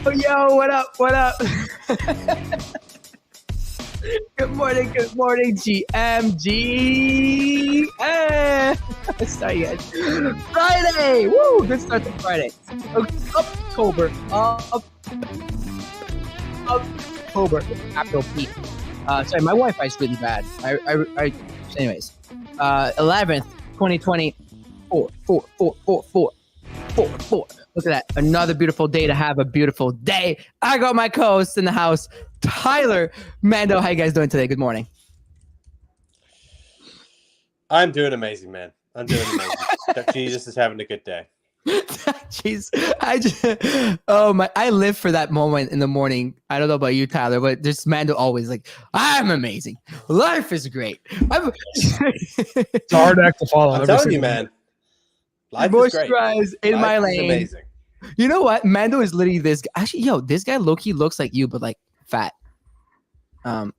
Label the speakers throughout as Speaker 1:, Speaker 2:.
Speaker 1: Yo, what up? What up? Good morning, GMG. Sorry, guys. Friday. Woo! Good start to Friday. October. October. Capital P. Sorry, my Wi-Fi is really bad. Anyways, 11th, 2024. 4. Look at that. Another beautiful day to have a beautiful day. I got my co-host in the house, Tyler Mando. How you guys doing today? Good morning.
Speaker 2: I'm doing amazing, man. I'm doing amazing. Jesus is having a good day.
Speaker 1: Jeez, I live for that moment in the morning. I don't know about you, Tyler, but this Mando always like, I'm amazing. Life is great.
Speaker 3: It's a hard act to follow.
Speaker 2: I'm telling you, man. Life is great.
Speaker 1: Moisturize in my lane.
Speaker 2: Amazing.
Speaker 1: You know what? Mando is literally this guy. Actually, this guy low-key looks like you, but like fat. Oh,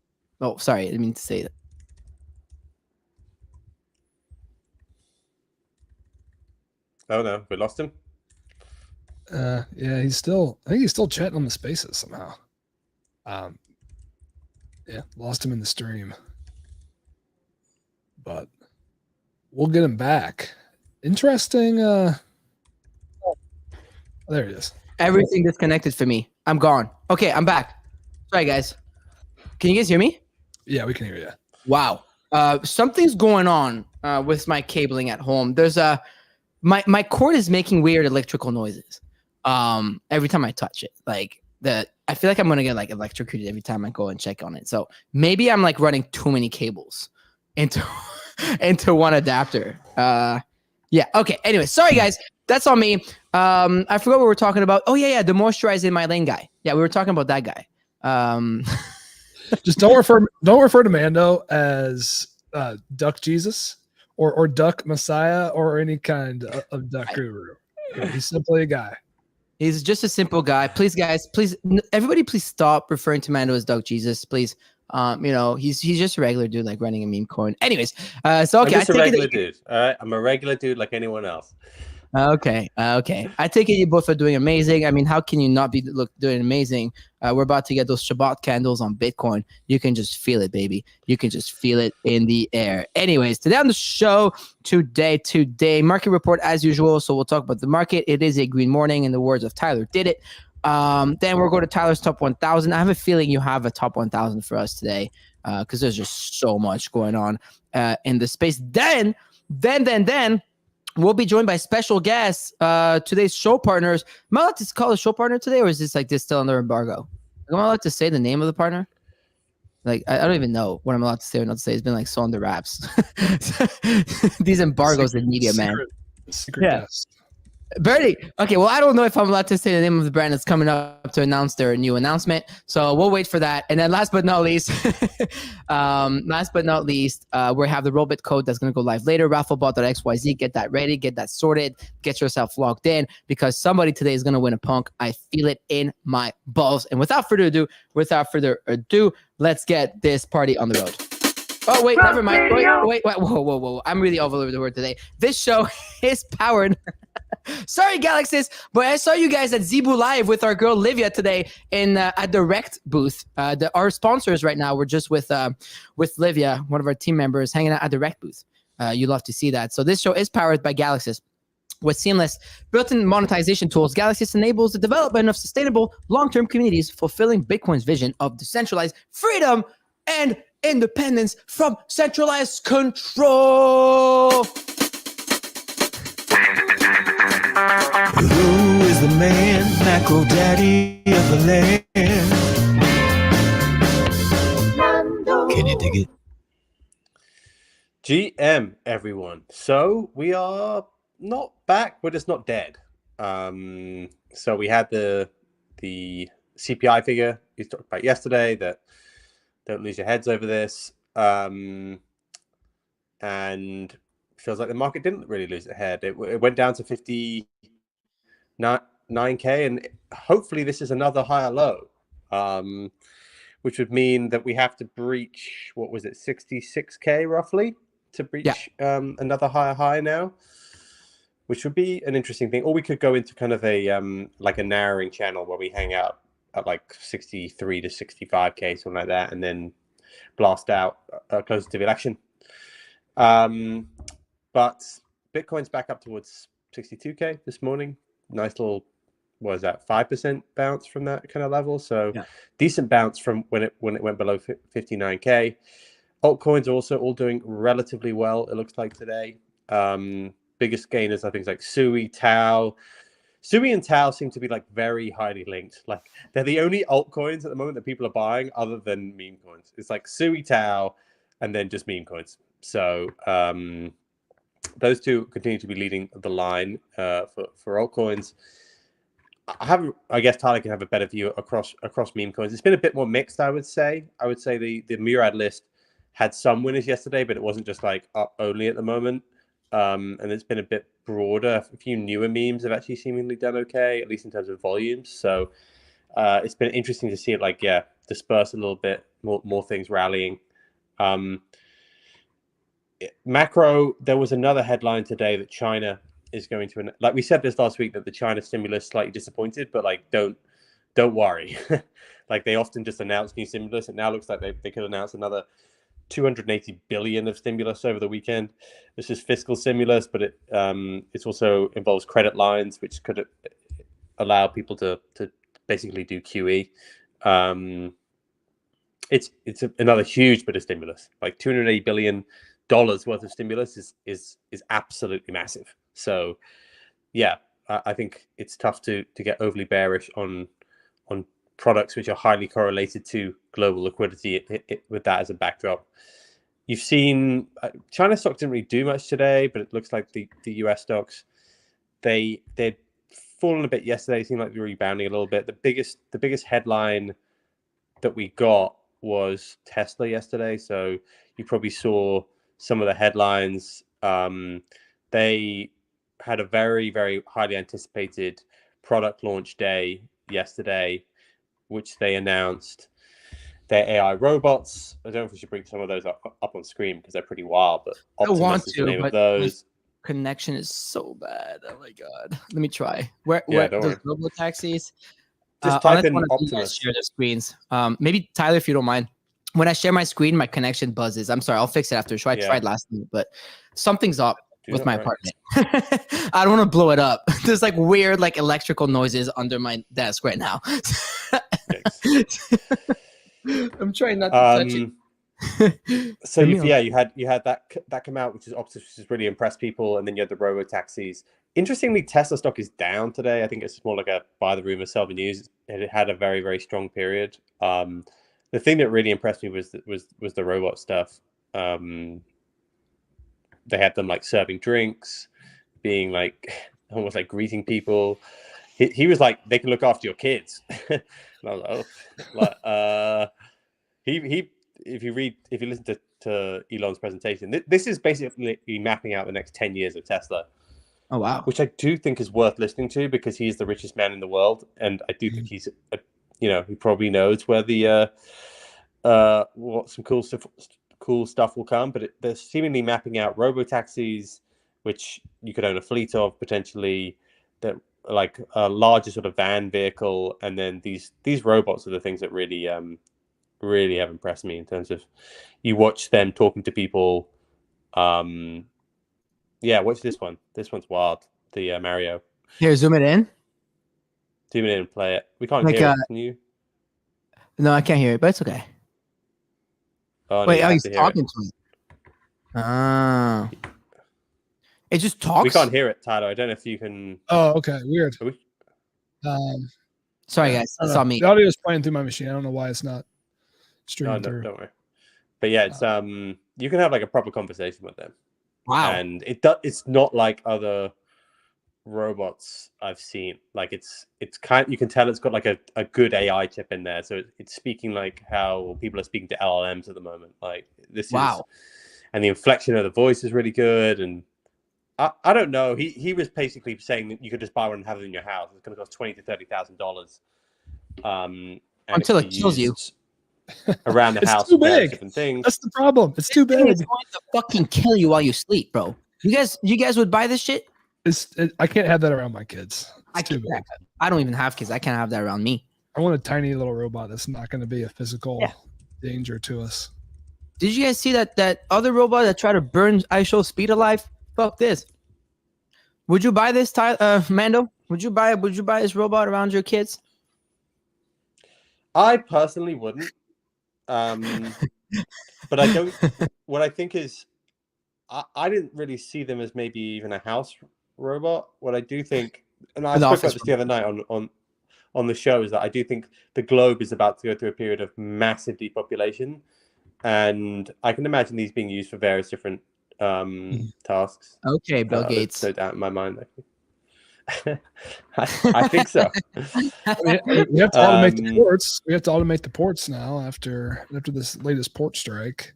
Speaker 1: sorry. I didn't mean to say that.
Speaker 2: Oh no, we lost him.
Speaker 3: Yeah, I think he's still chatting on the spaces somehow. Yeah, lost him in the stream. But we'll get him back. Interesting. Oh, there it is.
Speaker 1: Everything disconnected for me. I'm gone. Okay, I'm back. Sorry, guys. Can you guys hear me?
Speaker 3: Yeah, we can hear you.
Speaker 1: Wow. Something's going on with my cabling at home. There's my cord is making weird electrical noises. Every time I touch it, I feel like I'm gonna get like electrocuted every time I go and check on it. So maybe I'm like running too many cables into one adapter. Yeah. Okay. Anyway, sorry guys. That's on me. I forgot what we were talking about. Oh yeah, the moisturize in my lane guy. Yeah, we were talking about that guy.
Speaker 3: Just don't refer to Mando as Duck Jesus or Duck Messiah or any kind of Duck Guru. He's simply a guy.
Speaker 1: He's just a simple guy. Please, guys, everybody, please stop referring to Mando as Duck Jesus, please. He's just a regular dude, like running a meme coin. Anyways, so okay,
Speaker 2: I'm just a regular dude. All right, I'm a regular dude like anyone else.
Speaker 1: Okay. I take it you both are doing amazing. I mean, how can you not be doing amazing? We're about to get those Shabbat candles on Bitcoin. You can just feel it, baby. You can just feel it in the air. Anyways, today on the show, today, market report as usual. So we'll talk about the market. It is a green morning in the words of Tyler Did It. Then we'll go to Tyler's top 1,000. I have a feeling you have a top 1,000 for us today because there's just so much going on in the space. Then we'll be joined by special guests, today's show partners. Am I allowed to call a show partner today, or is this still under embargo? Am I allowed to say the name of the partner? Like, I don't even know what I'm allowed to say or not to say. It's been so on the wraps. These embargoes in media, man.
Speaker 3: Secret guest.
Speaker 1: Bertie. Okay, well, I don't know if I'm allowed to say the name of the brand that's coming up to announce their new announcement. So we'll wait for that. And then last but not least, we have the Robot code that's going to go live later, rafflebot.xyz. Get that ready, get that sorted, get yourself logged in because somebody today is going to win a punk. I feel it in my balls. And without further ado, let's get this party on the road. Oh, wait, never mind. Wait. Whoa. I'm really all over the word today. This show is powered. Sorry, Galaxies, but I saw you guys at Zebu Live with our girl Livia today in a direct booth. Our sponsors right now, we're just with Livia, one of our team members, hanging out at the direct booth. You'd love to see that. So this show is powered by Galaxies. With seamless built-in monetization tools, Galaxies enables the development of sustainable long-term communities, fulfilling Bitcoin's vision of decentralized freedom and independence from centralized control.
Speaker 4: Who is the man, macro daddy of the land? Can you dig it?
Speaker 2: GM, everyone. So we are not back, we're just not dead. So we had the CPI figure we talked about yesterday, that don't lose your heads over this. And feels like the market didn't really lose its head. It went down to 59K, and hopefully this is another higher low, which would mean that we have to breach, what was it, 66K roughly to breach another higher high now, which would be an interesting thing. Or we could go into kind of a like a narrowing channel where we hang out at like 63 to 65K, something like that, and then blast out closer to the election. But Bitcoin's back up towards 62K this morning. Nice little, what is that, 5% bounce from that kind of level. So decent bounce from when it went below 59K. Altcoins are also all doing relatively well, it looks like today. Biggest gainers are things like Sui, Tau. Sui and Tau seem to be like very highly linked. Like they're the only altcoins at the moment that people are buying other than meme coins. It's like Sui, Tau, and then just meme coins. So those two continue to be leading the line for altcoins. I guess Tyler can have a better view across meme coins. It's been a bit more mixed, I would say. I would say the Murad list had some winners yesterday, but it wasn't just like up only at the moment. And it's been a bit broader. A few newer memes have actually seemingly done okay, at least in terms of volumes. So it's been interesting to see it disperse a little bit, more things rallying. Macro, there was another headline today that China is going to, like we said this last week, that the China stimulus slightly disappointed, but like don't worry. Like they often just announce new stimulus. It now looks like they could announce another 280 billion of stimulus over the weekend. This is fiscal stimulus, but it also involves credit lines, which could allow people to basically do QE. It's another huge bit of stimulus. Like $280 billion worth of stimulus is absolutely massive. So yeah, I think it's tough to get overly bearish on products which are highly correlated to global liquidity with that as a backdrop. You've seen China stocks didn't really do much today, but it looks like the US stocks, they'd fallen a bit yesterday. Seemed like they're rebounding a little bit. The biggest headline that we got was Tesla yesterday. So you probably saw some of the headlines. They had a very, very highly anticipated product launch day yesterday, which they announced their AI robots. I don't know if we should bring some of those up on screen because they're pretty wild, but Optimus
Speaker 1: I want
Speaker 2: is
Speaker 1: to,
Speaker 2: the name
Speaker 1: but
Speaker 2: of those.
Speaker 1: Connection is so bad. Oh my god. Let me try. Where
Speaker 2: don't
Speaker 1: those
Speaker 2: worry.
Speaker 1: Robotaxis?
Speaker 2: Just type
Speaker 1: unless
Speaker 2: in
Speaker 1: one of you guys
Speaker 2: Optimus.
Speaker 1: share their screens. Maybe Tyler, if you don't mind. When I share my screen, my connection buzzes. I'm sorry, I'll fix it after. I tried last night, but something's up with my apartment. I don't want to blow it up. There's like weird like electrical noises under my desk right now. I'm trying not to touch it.
Speaker 2: So you had that come out, which is really impressed people, and then you had the Robotaxis. Interestingly, Tesla stock is down today. I think it's more like a buy the rumor, sell the news. It had a very, very strong period. The thing that really impressed me was the robot stuff. They had them like serving drinks, being like almost like greeting people. He was like, they can look after your kids. And I was like, oh, if you listen to Elon's presentation, this is basically mapping out the next 10 years of Tesla.
Speaker 1: Oh wow!
Speaker 2: Which I do think is worth listening to because he's the richest man in the world, and I do think he's, he probably knows where the what some cool stuff will come. But they're seemingly mapping out robo-taxis, which you could own a fleet of potentially. That like a larger sort of van vehicle, and then these robots are the things that really really have impressed me in terms of you watch them talking to people. Watch this one. This one's wild. The Mario.
Speaker 1: Here, zoom it in.
Speaker 2: Zoom it in and play it. We can't hear it. Can you?
Speaker 1: No, I can't hear it, but it's okay.
Speaker 2: Oh,
Speaker 1: wait, he's talking to me. Ah. It just talks?
Speaker 2: We can't hear it, Tyler. I don't know if you can...
Speaker 3: Oh, okay. Weird.
Speaker 1: Sorry, guys. It's on me.
Speaker 3: The audio is playing through my machine. I don't know why it's not streaming through.
Speaker 2: Don't worry. But yeah, it's you can have like a proper conversation with them.
Speaker 1: Wow.
Speaker 2: And it's not like other robots I've seen. Like it's you can tell it's got like a good AI chip in there. So it's speaking like how people are speaking to LLMs at the moment. Like this is, and the inflection of the voice is really good. And I don't know. He was basically saying that you could just buy one and have it in your house. It's going to cost $20,000 to $30,000.
Speaker 1: Until it kills you.
Speaker 2: Around the house,
Speaker 3: too big.
Speaker 2: Different things.
Speaker 3: That's the problem. It's too big.
Speaker 1: It's going to fucking kill you while you sleep, bro. You guys would buy this shit?
Speaker 3: I can't have that around my kids.
Speaker 1: I
Speaker 3: It's too
Speaker 1: can't.
Speaker 3: big.
Speaker 1: I don't even have kids. I can't have that around me.
Speaker 3: I want a tiny little robot that's not going to be a physical
Speaker 1: Yeah.
Speaker 3: danger to us.
Speaker 1: Did you guys see that other robot that tried to burn ISO speed alive? Fuck this. Would you buy this, Mando? Would you buy this robot around your kids?
Speaker 2: I personally wouldn't. But I don't. What I think is, I didn't really see them as maybe even a house robot. What I do think, and I spoke about this the other night on the show, is that I do think the globe is about to go through a period of massive depopulation, and I can imagine these being used for various different tasks.
Speaker 1: Okay, Bill Gates.
Speaker 2: There's no doubt in my mind. I think so.
Speaker 3: I mean, we have to automate the ports. We have to automate the ports now after this latest port strike.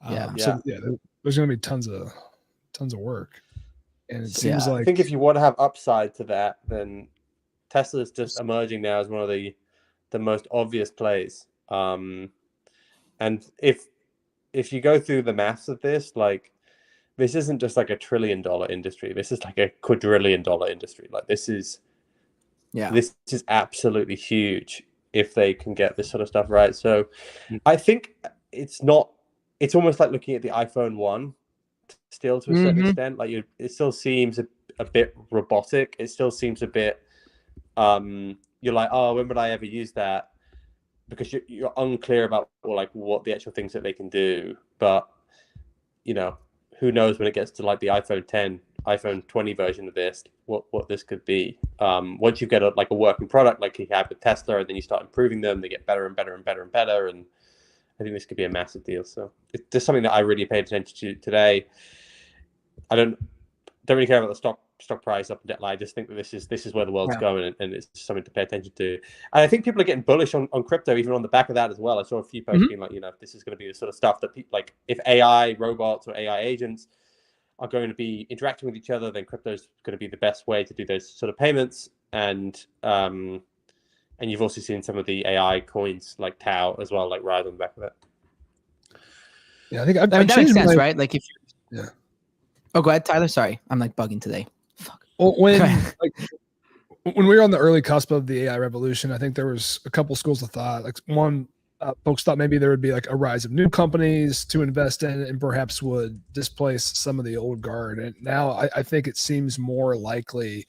Speaker 3: So there's going to be tons of work, and it seems like
Speaker 2: I think if you want to have upside to that, then Tesla's just emerging now as one of the most obvious plays. And if you go through the maths of this, like, this isn't just like $1 trillion industry. This is like $1 quadrillion industry. Like, this is absolutely huge if they can get this sort of stuff right. So I think it's almost like looking at the iPhone 1 still to a certain extent. Like, it still seems a bit robotic. It still seems a bit, you're like, oh, when would I ever use that? Because you're unclear about what the actual things that they can do. But, who knows when it gets to like the iPhone 10, iPhone 20 version of this, what this could be. Once you get a working product like you have with Tesla, and then you start improving them, they get better and better and better and better. And I think this could be a massive deal. So it's just something that I really paid attention to today. I don't really care about the stock price up and down. I just think that this is where the world's going, and it's something to pay attention to. And I think people are getting bullish on crypto, even on the back of that as well. I saw a few posts being like, this is going to be the sort of stuff that people, like, if AI robots or AI agents are going to be interacting with each other, then crypto is going to be the best way to do those sort of payments. And you've also seen some of the AI coins like Tau as well, like, ride on the back of it.
Speaker 3: Yeah, I think
Speaker 1: that makes sense, right? Like, if oh, go ahead, Tyler. Sorry, I'm like bugging today. Fuck.
Speaker 3: Well, when we were on the early cusp of the AI revolution, I think there was a couple schools of thought. Like, one, folks thought maybe there would be like a rise of new companies to invest in, and perhaps would displace some of the old guard. And now I think it seems more likely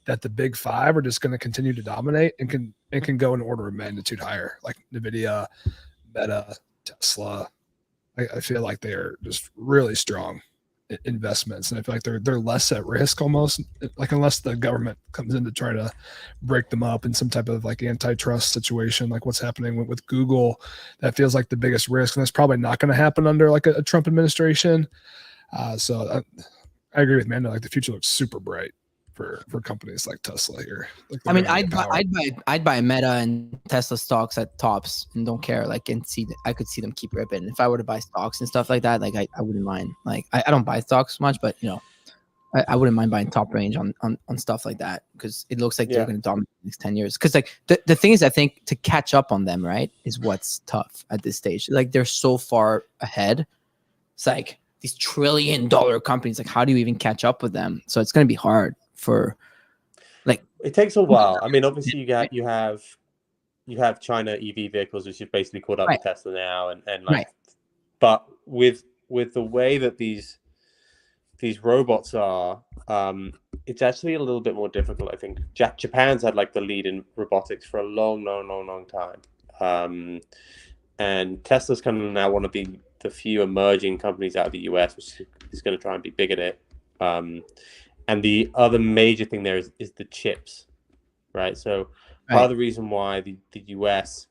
Speaker 3: that the big five are just going to continue to dominate and can go an order of magnitude higher, like NVIDIA, Meta, Tesla. I feel like they are just really strong investments, and I feel like they're less at risk almost, like, unless the government comes in to try to break them up in some type of like antitrust situation, like what's happening with Google. That feels like the biggest risk, and that's probably not going to happen under like a Trump administration. So I agree with Mando. Like, the future looks super bright for companies like Tesla here. Like,
Speaker 1: I mean, I'd buy Meta and Tesla stocks at tops and don't care. Like, and I could see them keep ripping. If I were to buy stocks and stuff like that, like, I wouldn't mind. Like, I don't buy stocks much, but I wouldn't mind buying top range on stuff like that, because it looks like they're going to dominate the next 10 years. Because like the thing is, I think to catch up on them, right, is what's tough at this stage. Like, they're so far ahead. It's like these $1 trillion companies. Like, how do you even catch up with them? So it's going to be hard. For like,
Speaker 2: it takes a while. I mean, obviously you have China EV vehicles, which is basically caught up with Tesla now, and like, but with the way that these robots are, it's actually a little bit more difficult. I think Japan's had like the lead in robotics for a long time, and Tesla's kind of now one of the few emerging companies out of the US, which is going to try and be big at it. And the other major thing there is the chips, right? So part of the reason why the US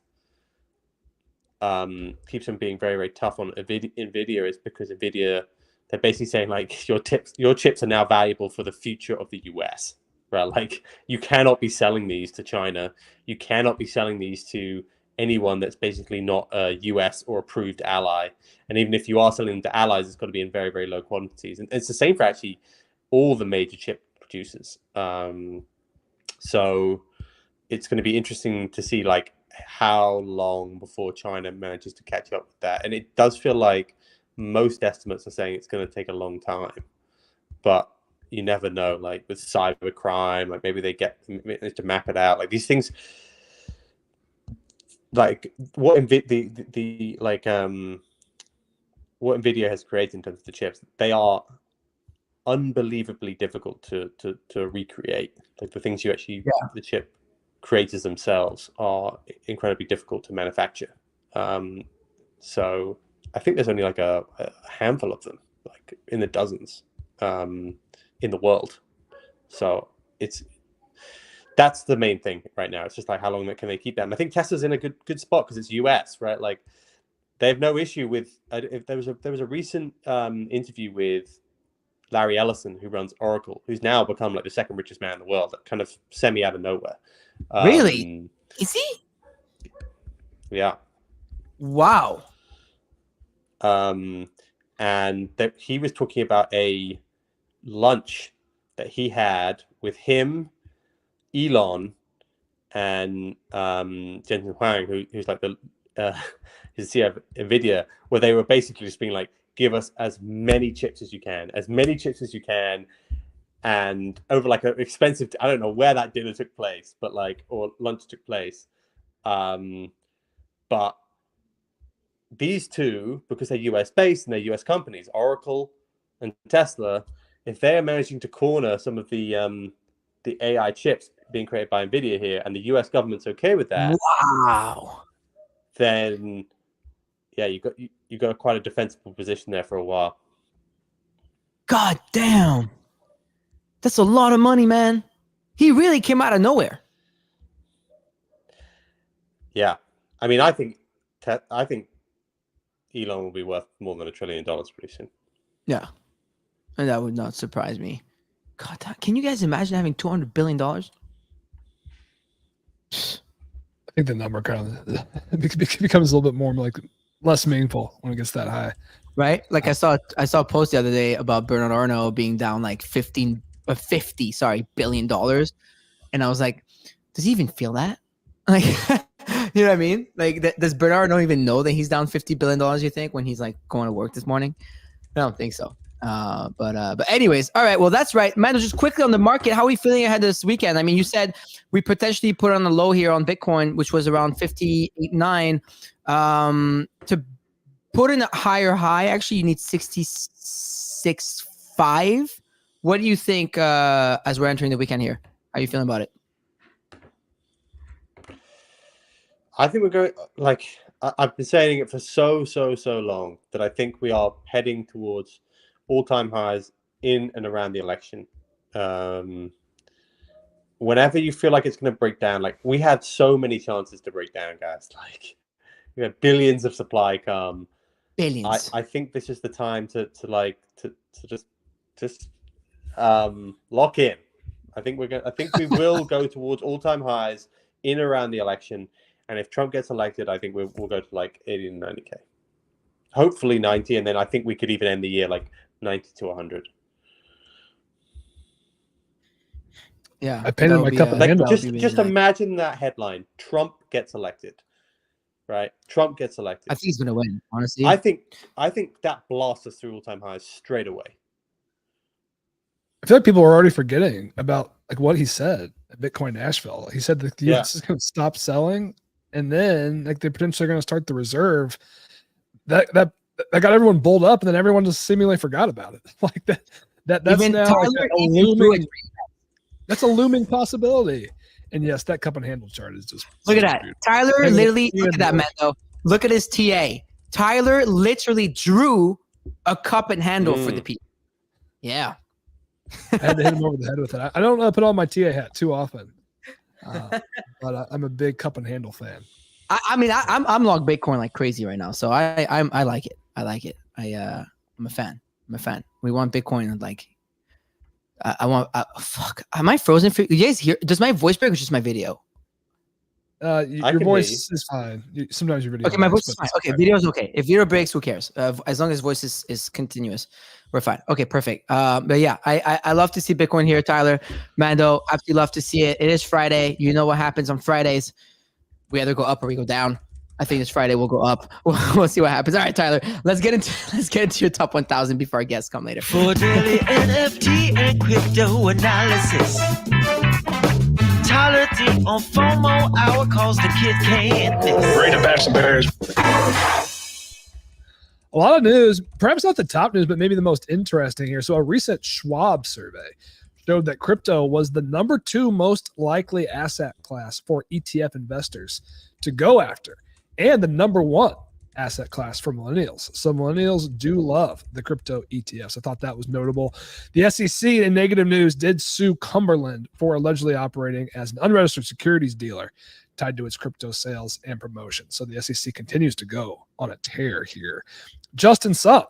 Speaker 2: keeps on being very, very tough on NVIDIA is because NVIDIA, they're basically saying like, your chips are now valuable for the future of the US, right? Like, you cannot be selling these to China. You cannot be selling these to anyone that's basically not a US or approved ally. And even if you are selling them to allies, it's got to be in very, very low quantities. And it's the same for actually all the major chip producers. So it's going to be interesting to see like how long before China manages to catch up with that. And it does feel like most estimates are saying it's going to take a long time. But you never know. Like with cybercrime, like maybe they to map it out. Like these things, like what what Nvidia has created in terms of the chips, they are unbelievably difficult to recreate. Like the things the chip creators themselves are incredibly difficult to manufacture. So I think there's only like a handful of them, like in the dozens, in the world. So that's the main thing right now. It's just like how long can they keep them? I think Tesla's in a good spot because it's US, right? Like they have no issue with. If there was a recent interview with Larry Ellison, who runs Oracle, who's now become like the second richest man in the world, kind of semi out of nowhere.
Speaker 1: Really? Is he?
Speaker 2: Yeah.
Speaker 1: Wow.
Speaker 2: And that he was talking about a lunch that he had with him, Elon, and Jensen Huang, who's like the his CEO of Nvidia, where they were basically just being like, give us as many chips as you can, and over like an expensive, I don't know where that dinner took place, but like, or lunch took place. But these two, because they're US based and they're US companies, Oracle and Tesla, if they're managing to corner some of the AI chips being created by Nvidia here, and the US government's okay with that,
Speaker 1: wow,
Speaker 2: then yeah, you got quite a defensible position there for a while.
Speaker 1: God damn, that's a lot of money, man. He really came out of nowhere.
Speaker 2: Yeah, I mean, I think Elon will be worth more than $1 trillion pretty soon.
Speaker 1: Yeah, and that would not surprise me. God, can you guys imagine having $200 billion?
Speaker 3: I think the number kind of becomes a little bit more like less meaningful when it gets that high.
Speaker 1: Right? Like I saw a post the other day about Bernard Arnault being down like $50 billion, and I was like, does he even feel that? Like, you know what I mean? Like, does Bernard Arnault even know that he's down $50 billion? You think when he's like going to work this morning? I don't think so. But anyways, all right. Well, that's right, man. Just quickly on the market, how are we feeling ahead this weekend? I mean, you said we potentially put on the low here on Bitcoin, which was around 58.9. To put in a higher high, actually, you need 66.5. What do you think as we're entering the weekend here? How are you feeling about it?
Speaker 2: I think we're going, like, I've been saying it for so long that I think we are heading towards all-time highs in and around the election. Whenever you feel like it's going to break down, like we had so many chances to break down, guys. Like we had billions of supply come.
Speaker 1: Billions.
Speaker 2: I think this is the time to just lock in. I think we will go towards all-time highs in around the election. And if Trump gets elected, I think we'll go to like 80 to 90K. Hopefully 90, and then I think we could even end the year like 90 to 100.
Speaker 1: Yeah.
Speaker 3: I painted my cup of handle.
Speaker 2: Just imagine that headline. Trump gets elected. Right? Trump gets elected.
Speaker 1: I think he's going to win, honestly.
Speaker 2: I think that blasts us through all-time highs straight away.
Speaker 3: I feel like people are already forgetting about like what he said at Bitcoin Nashville. He said that the US is going to stop selling, and then like they're potentially going to start the reserve. That got everyone bowled up, and then everyone just seemingly forgot about it. Like that's
Speaker 1: even
Speaker 3: now
Speaker 1: Tyler,
Speaker 3: like a looming. That's a looming possibility. And yes, that cup and handle chart is just
Speaker 1: look at that. Beautiful. Tyler literally look at that, man. Though look at his TA. Tyler literally drew a cup and handle for the people. Yeah.
Speaker 3: I had to hit him over the head with it. I don't put on my TA hat too often, but I'm a big cup and handle fan.
Speaker 1: I mean, I'm long Bitcoin like crazy right now, so I like it. I like it. I'm a fan. We want Bitcoin and like I want. Fuck. Am I frozen? For you guys hear? Does my voice break or just my video?
Speaker 3: Your voice is fine. Sometimes your video.
Speaker 1: Okay, my voice is fine. Okay, video is okay. If video breaks, who cares? As long as voice is continuous, we're fine. Okay, perfect. But yeah, I love to see Bitcoin here, Tyler. Mando, absolutely love to see it. It is Friday. You know what happens on Fridays. We either go up or we go down. I think this Friday will go up. We'll see what happens. All right, Tyler, let's get into your top 1,000 before our guests come later.
Speaker 4: For daily NFT and crypto analysis. Tyler D on FOMO hour cause the kid can't miss.
Speaker 3: Ready to patch some barriers. A lot of news, perhaps not the top news, but maybe the most interesting here. So a recent Schwab survey showed that crypto was the number 2 most likely asset class for ETF investors to go after, and the number 1 asset class for millennials. So millennials do love the crypto ETFs. I thought that was notable. The SEC, in negative news, did sue Cumberland for allegedly operating as an unregistered securities dealer tied to its crypto sales and promotion. So the SEC continues to go on a tear here. Justin Sun,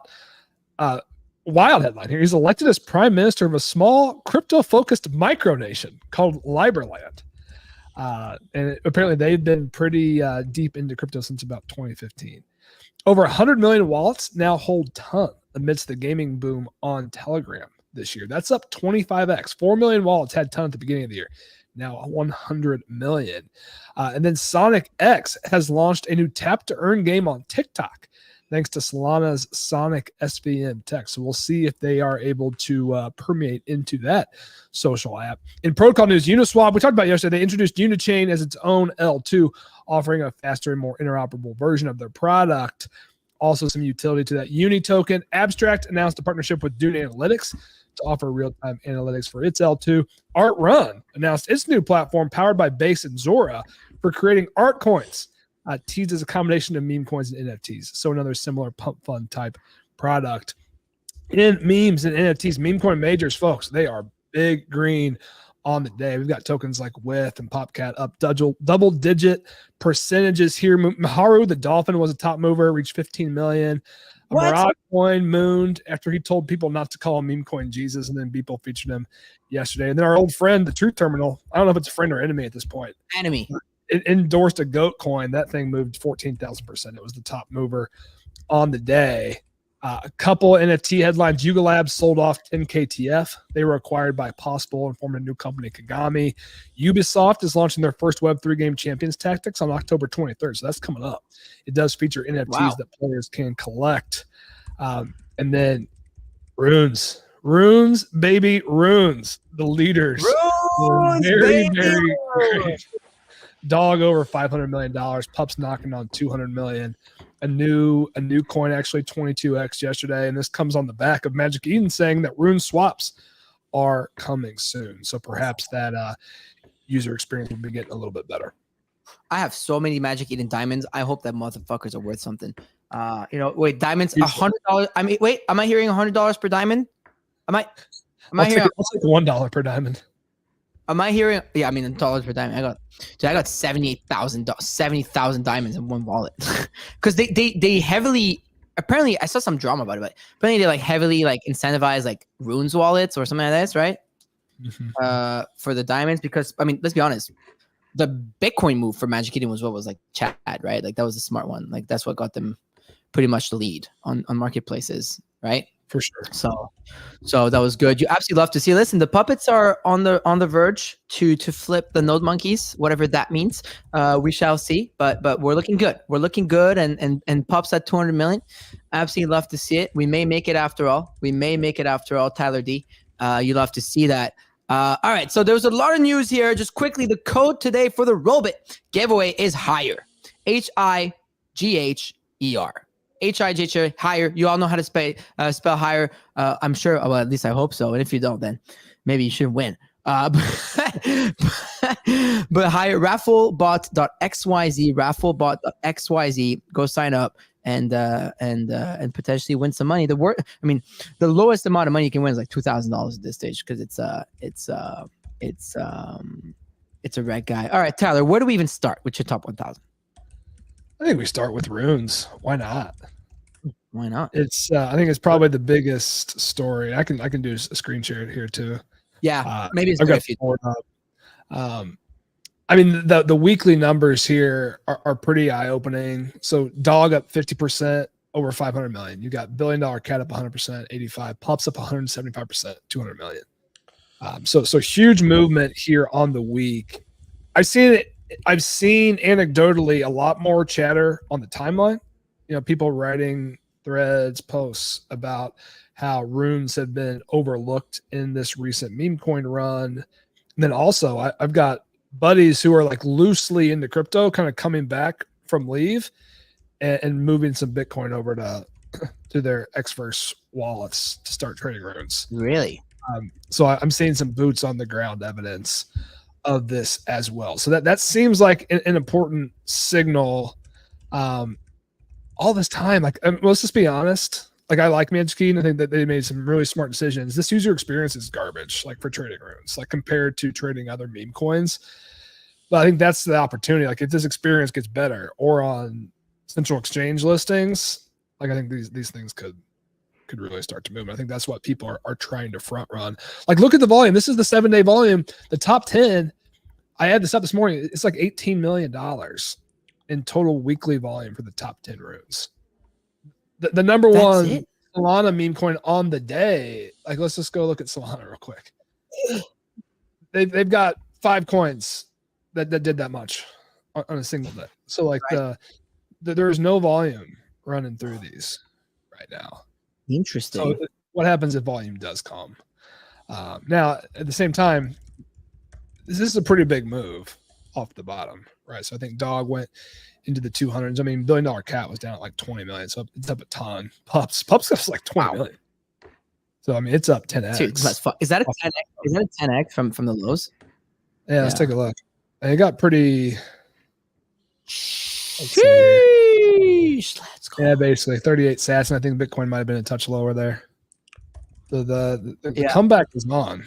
Speaker 3: wild headline here. He's elected as prime minister of a small crypto-focused micronation called Liberland. And apparently they've been pretty deep into crypto since about 2015. Over 100 million wallets now hold ton amidst the gaming boom on Telegram this year. That's up 25x. 4 million wallets had ton at the beginning of the year. Now 100 million. And then Sonic X has launched a new tap-to-earn game on TikTok, thanks to Solana's Sonic SVM tech. So we'll see if they are able to permeate into that social app. In protocol news, Uniswap, we talked about yesterday, they introduced Unichain as its own L2, offering a faster and more interoperable version of their product. Also some utility to that Uni token. Abstract announced a partnership with Dune Analytics to offer real-time analytics for its L2. Art Run announced its new platform powered by Base and Zora for creating art coins. Teases a combination of meme coins and NFTs. So another similar pump fund type product. In memes and NFTs, meme coin majors, folks, they are big green on the day. We've got tokens like With and Popcat up double-digit percentages here. Maharu, the dolphin, was a top mover, reached 15 million. A Murad coin mooned after he told people not to call him meme coin Jesus, and then Beeple featured him yesterday. And then our old friend, the Truth Terminal, I don't know if it's a friend or enemy at this point.
Speaker 1: Enemy.
Speaker 3: It endorsed a GOAT coin. That thing moved 14,000%. It was the top mover on the day. A couple NFT headlines. Yuga Labs sold off 10KTF. They were acquired by Possible and formed a new company, Kagami. Ubisoft is launching their first Web3 game, Champions Tactics, on October 23rd. So that's coming up. It does feature NFTs that players can collect. And then Runes. Runes, baby, Runes. The leaders.
Speaker 1: Runes,
Speaker 3: very,
Speaker 1: baby.
Speaker 3: very Dog over $500 million. Pups knocking on 200 million. A new coin, actually 22x yesterday. And this comes on the back of Magic Eden saying that Rune swaps are coming soon. So perhaps that user experience will be getting a little bit better.
Speaker 1: I have so many Magic Eden diamonds. I hope that motherfuckers are worth something. Wait, diamonds, $100. I mean, wait, am I hearing $100 per diamond? Am I hearing?
Speaker 3: I'll take $1 per diamond.
Speaker 1: Am I hearing? Yeah, I mean, dollars per diamond. I got 70,000 diamonds in one wallet because they heavily. Apparently, I saw some drama about it, but apparently they like heavily like incentivize like Runes wallets or something like this, right? Mm-hmm. For the diamonds, because I mean, let's be honest, the Bitcoin move for Magic Eden was what was like Chad, right? Like that was a smart one. Like that's what got them pretty much the lead on marketplaces, right? For sure. So that was good. You absolutely love to see. Listen, the puppets are on the verge to flip the node monkeys, whatever that means. We shall see. But we're looking good. We're looking good. And pups at 200 million. Absolutely love to see it. We may make it after all. Tyler D. You love to see that. All right. So there's a lot of news here. Just quickly, the code today for the Robot giveaway is higher. HIGHER. HIGHER, higher. You all know how to spell higher. I'm sure. Well, at least I hope so. And if you don't, then maybe you shouldn't win. But higher. Rafflebot.xyz. Go sign up and potentially win some money. The lowest amount of money you can win is like $2,000 at this stage because it's a red guy. All right, Tyler. Where do we even start with your top 1,000?
Speaker 3: I think we start with Runes. Why not?
Speaker 1: Why not?
Speaker 3: It's I think it's probably the biggest story. I can do a screen share here too.
Speaker 1: Yeah, maybe it's
Speaker 3: I've got four up. I mean the weekly numbers here are pretty eye opening. So Dog up 50%, over 500 million. You got $1 billion Cat up 100%, 85. Pups up 175%, 200 million. So huge movement here on the week. I've seen it I've seen anecdotally a lot more chatter on the timeline. People writing threads, posts about how runes have been overlooked in this recent meme coin run. And then also I've got buddies who are like loosely into crypto kind of coming back from leave and moving some Bitcoin over to their Xverse wallets to start trading runes.
Speaker 1: Really?
Speaker 3: So I'm seeing some boots on the ground evidence of this as well. So that seems like an important signal. All this time, like, let's just be honest. Like, I like Manchkeen. I think that they made some really smart decisions. This user experience is garbage, like for trading runes, like compared to trading other meme coins. But I think that's the opportunity. Like, if this experience gets better, or on central exchange listings, like I think these things could really start to move. And I think that's what people are trying to front run. Like, look at the volume. This is the 7-day volume. The top 10. I had this up this morning. It's like $18 million in total weekly volume for the top 10 runes. The number one Solana meme coin on the day. Like, let's just go look at Solana real quick. They've got 5 coins that did that much on a single day. So like there's no volume running through these right now.
Speaker 1: Interesting.
Speaker 3: So what happens if volume does come? Now at the same time, this is a pretty big move off the bottom, right? So I think Dog went into the 200s. I mean, $1 billion cat was down at like 20 million, so it's up a ton. Pups got like 20 million. So I mean, it's up 10x.
Speaker 1: Dude, is that a 10x? Is that a 10x from the lows?
Speaker 3: Yeah, let's take a look. And it got pretty.
Speaker 1: Sheesh, let's go.
Speaker 3: Yeah, basically 38 sats, and I think Bitcoin might have been a touch lower there. So the comeback is on.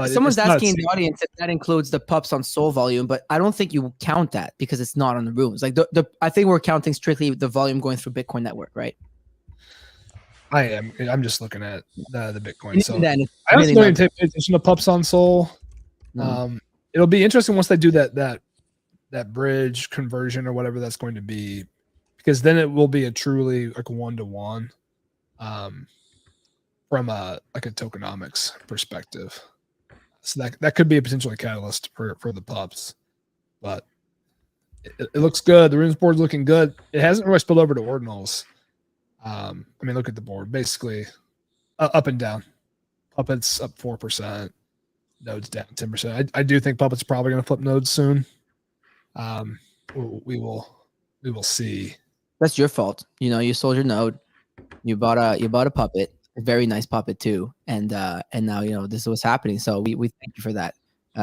Speaker 1: Someone's asking in the audience if that includes the pups on Sol volume, but I don't think you count that because it's not on the runes. Like I think we're counting strictly the volume going through Bitcoin network, right?
Speaker 3: I am. I'm just looking at the Bitcoin. So
Speaker 1: I
Speaker 3: also don't even pay attention to pups on Sol. No. It'll be interesting once they do that bridge conversion or whatever that's going to be, because then it will be a truly like 1-to-1 from a tokenomics perspective. So that could be a potential catalyst for the pups, but it looks good. The runes board's looking good. It hasn't really spilled over to ordinals. I mean, look at the board. Basically, up and down. Puppets up 4%. Nodes down 10%. I do think Puppet's probably going to flip nodes soon. We will see.
Speaker 1: That's your fault. You sold your node. You bought a Puppet. A very nice puppet too, and now this is what's happening. So we thank you for that.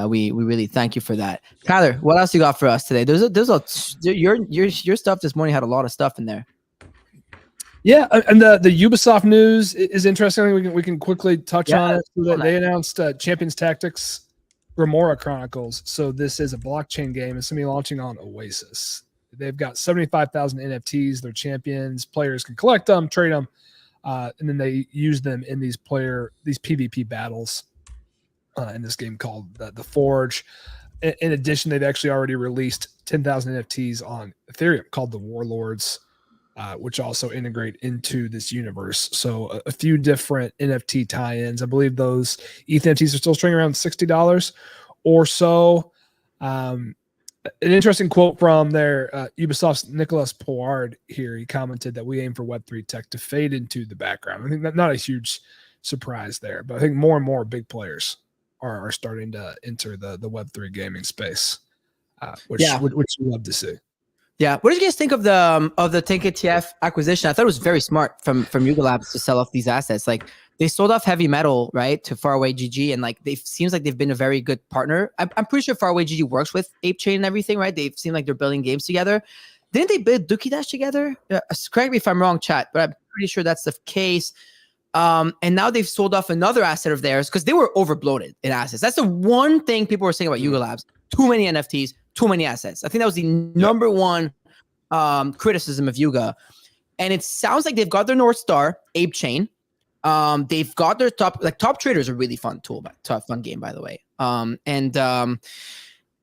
Speaker 1: We really thank you for that. Tyler, what else you got for us today? Your stuff this morning had a lot of stuff in there. Yeah,
Speaker 3: and the Ubisoft news is interesting. We can quickly touch on it. So they announced Champions Tactics Remora Chronicles. So this is a blockchain game. It's going to be launching on Oasis. They've got 75,000 NFTs. They're champions. Players can collect them, trade them. And then they use them in these PvP battles in this game called the Forge. In addition, they've actually already released 10,000 NFTs on Ethereum called the Warlords, which also integrate into this universe. So a few different NFT tie-ins. I believe those ETH NFTs are still trading around $60 or so. An interesting quote from their Ubisoft's Nicolas Pollard here. He commented that we aim for Web3 tech to fade into the background. I think that's not a huge surprise there, but I think more and more big players are starting to enter the Web3 gaming space, which we love to see.
Speaker 1: Yeah. What did you guys think of the Tank ETF acquisition? I thought it was very smart from Yuga Labs to sell off these assets. Like, they sold off Heavy Metal, right, to Faraway GG, and like seems like they've been a very good partner. I'm pretty sure Faraway GG works with Ape Chain and everything, right? They seem like they're building games together. Didn't they build Dookie Dash together? Correct me if I'm wrong, chat, but I'm pretty sure that's the case. And now they've sold off another asset of theirs because they were overbloated in assets. That's the one thing people were saying about Yuga Labs. Too many NFTs, too many assets. I think that was the number one criticism of Yuga. And it sounds like they've got their North Star, Ape Chain. They've got their top traders, a really fun fun game, by the way. And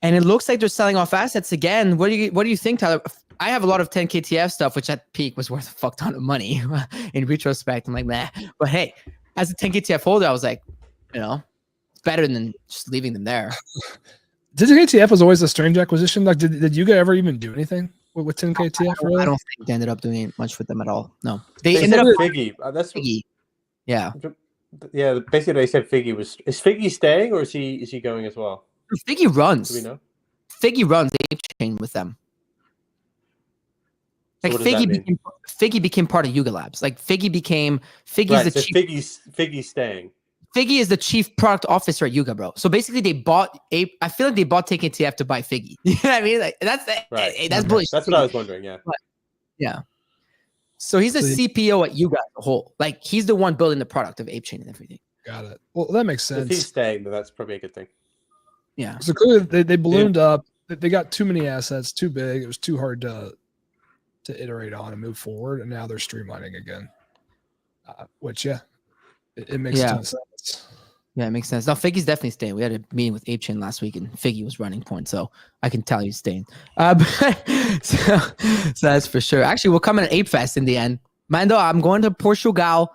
Speaker 1: it looks like they're selling off assets again. What do you think, Tyler? I have a lot of 10 KTF stuff, which at peak was worth a fuck ton of money. In retrospect, I'm like, nah. But hey, as a 10 KTF holder, I was like, it's better than just leaving them there.
Speaker 3: 10K ETF was always a strange acquisition. Like, did you ever even do anything with 10K ETF? Really?
Speaker 1: I don't think they ended up doing much with them at all. No,
Speaker 2: They
Speaker 1: ended
Speaker 2: said
Speaker 1: up
Speaker 2: Figgy. That's
Speaker 1: Figgy. Yeah,
Speaker 2: yeah. Basically, they said Figgy was. Is Figgy staying or is he going as well?
Speaker 1: Figgy runs.
Speaker 2: Do we know?
Speaker 1: Figgy runs the chain with them.
Speaker 2: So
Speaker 1: Like
Speaker 2: what does that mean?
Speaker 1: Figgy became part of Yuga Labs. Like Figgy's
Speaker 2: Right,
Speaker 1: the
Speaker 2: so
Speaker 1: chief.
Speaker 2: Figgy's staying.
Speaker 1: Figgy is the chief product officer at Yuga, bro. So basically, they bought I feel like they bought Take ETF to buy Figgy. You know what I mean? Like
Speaker 2: Right.
Speaker 1: That's bullish.
Speaker 2: That's what I was wondering. Yeah.
Speaker 1: Yeah. So he's the CPO at Yuga as a whole. Like he's the one building the product of Ape Chain and everything.
Speaker 3: Got it. Well, that makes
Speaker 2: If
Speaker 3: sense.
Speaker 2: he's staying, then that's probably a good thing.
Speaker 1: Yeah.
Speaker 3: So clearly they ballooned up. They got too many assets, too big. It was too hard to iterate on and move forward. And now they're streamlining again. Which it makes a ton of sense.
Speaker 1: Yeah, it makes sense. Now Figgy's definitely staying. We had a meeting with Ape Chain last week, and Figgy was running point, so I can tell he's staying. So that's for sure. Actually, we'll come in at Ape Fest in the end. Mando, I'm going to Portugal.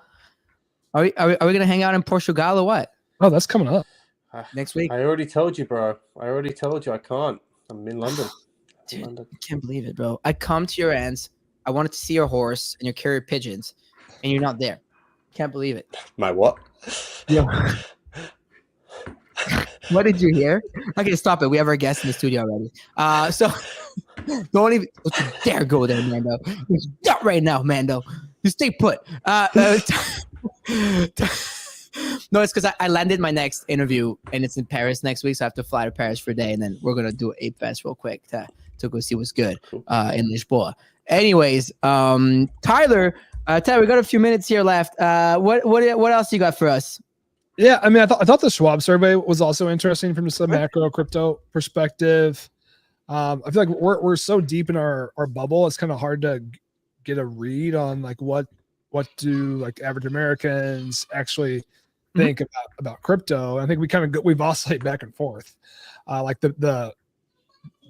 Speaker 1: Are we gonna hang out in Portugal or what?
Speaker 3: Oh, that's coming up
Speaker 1: next week.
Speaker 2: I already told you, bro. I already told you I can't. I'm in London.
Speaker 1: Dude, I can't believe it, bro. I come to your ends. I wanted to see your horse and your carrier pigeons, and you're not there. Can't believe it.
Speaker 2: My what?
Speaker 1: Yeah. What did you hear? Okay, stop it. We have our guest in the studio already. So don't even dare go there, Mando. Not right now, Mando. You stay put. No, it's because I landed my next interview and it's in Paris next week, so I have to fly to Paris for a day, and then we're gonna do Ape Fest real quick to go see what's good in Lisboa. Anyways, Tyler, we got a few minutes here left. What else you got for us?
Speaker 3: Yeah, I mean, I thought the Schwab survey was also interesting from just a macro crypto perspective. I feel like we're so deep in our bubble, it's kind of hard to get a read on like what do like average Americans actually think about crypto. And I think we've oscillated back and forth. Like the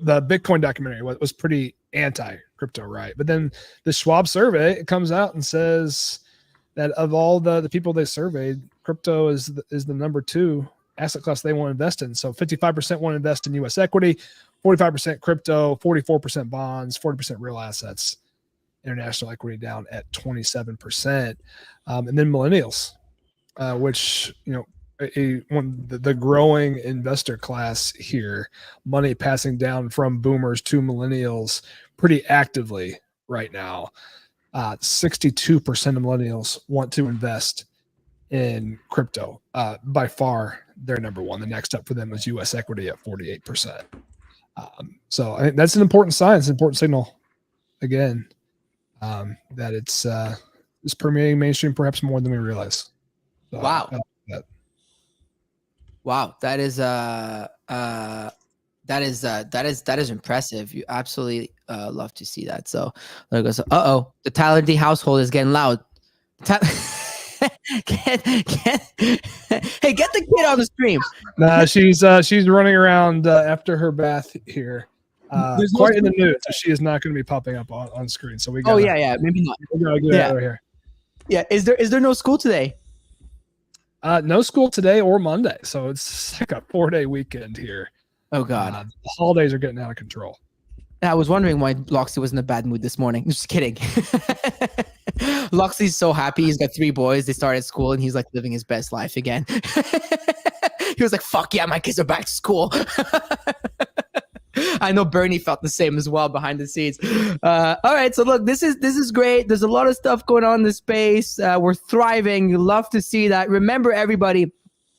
Speaker 3: Bitcoin documentary was pretty anti-crypto, right? But then the Schwab survey, it comes out and says that of all the people they surveyed, crypto is the number 2 asset class they want to invest in. So 55% want to invest in U.S. equity, 45% crypto, 44% bonds, 40% real assets. International equity down at 27%, and then millennials, which the growing investor class here, money passing down from boomers to millennials pretty actively right now. 62% of millennials want to invest in crypto. By far, they're number 1. The next up for them is U.S. equity at 48%. So I think that's an important sign. It's an important signal again. That it's permeating mainstream perhaps more than we realize. So,
Speaker 1: wow. Wow, that is impressive. You absolutely love to see that. So there goes. The Tyler D household is getting loud. Hey, get the kid on the stream.
Speaker 3: Nah, she's running around after her bath here. Quite in the mood, so she is not going to be popping up on screen. So we got.
Speaker 1: Maybe not.
Speaker 3: We gotta get out of here.
Speaker 1: Yeah, is there no school today?
Speaker 3: No school today or Monday, so it's like a 4-day weekend here.
Speaker 1: Oh God,
Speaker 3: the holidays are getting out of control.
Speaker 1: I was wondering why Loxley was in a bad mood this morning. Just kidding. Loxley's so happy. He's got 3 boys. They started school, and he's like living his best life again. He was like, "Fuck yeah, my kids are back to school." I know Bernie felt the same as well behind the scenes. All right, so look, this is great. There's a lot of stuff going on in the space. We're thriving. You love to see that. Remember, everybody,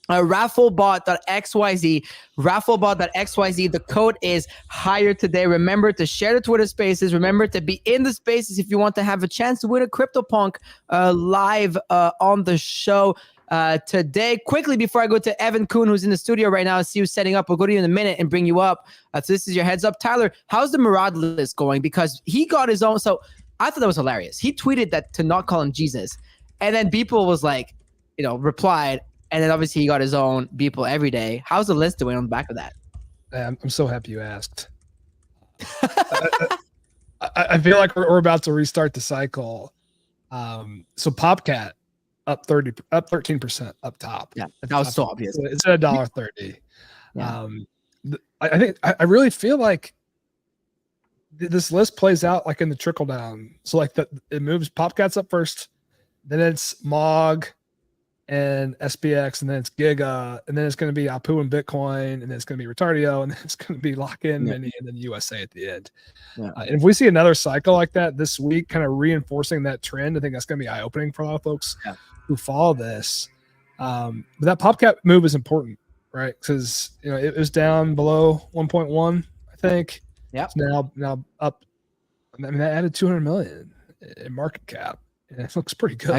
Speaker 1: rafflebot.xyz, rafflebot.xyz. The code is higher today. Remember to share the Twitter Spaces. Remember to be in the Spaces if you want to have a chance to win a CryptoPunk live on the show. Today, quickly before I go to Evan Kuhn, who's in the studio right now, I see you setting up. We'll go to you in a minute and bring you up. So this is your heads up. Tyler, how's the Murad list going? Because he got his own. So I thought that was hilarious. He tweeted that to not call him Jesus. And then Beeple was like, replied. And then obviously he got his own Beeple every day. How's the list doing on the back of that?
Speaker 3: I'm so happy you asked. I feel like we're about to restart the cycle. So Popcat, up 13% up top.
Speaker 1: Yeah, that was so obvious.
Speaker 3: It's at $1.30.
Speaker 1: Yeah.
Speaker 3: I really feel like this list plays out like in the trickle down. So like it moves Popcats up first, then it's Mog and SPX, and then it's Giga, and then it's going to be Apu and Bitcoin, and then it's going to be Retardio, and then it's going to be Lock-In, Mini, and then USA at the end.
Speaker 1: Yeah.
Speaker 3: And if we see another cycle like that this week, kind of reinforcing that trend, I think that's going to be eye-opening for a lot of folks who follow this. But that Popcat move is important, right? Because it was down below 1.1, I think.
Speaker 1: Yeah.
Speaker 3: It's now up. I mean, that added 200 million in market cap, and it looks pretty good.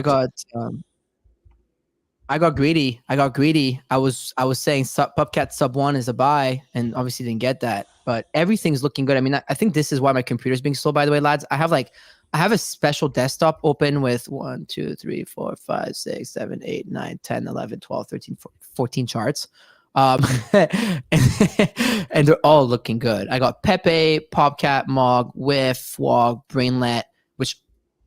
Speaker 1: I got greedy. I was saying Pupcat sub 1 is a buy, and obviously didn't get that. But everything's looking good. I mean, I think this is why my computer's being slow. By the way, lads, I have a special desktop open with 1, 2, 3, 4, 5, 6, 7, 8, 9, 10, 11, 12, 13, 14 charts. And they're all looking good. I got Pepe, Popcat, Mog, Whiff, Wog, Brainlet, which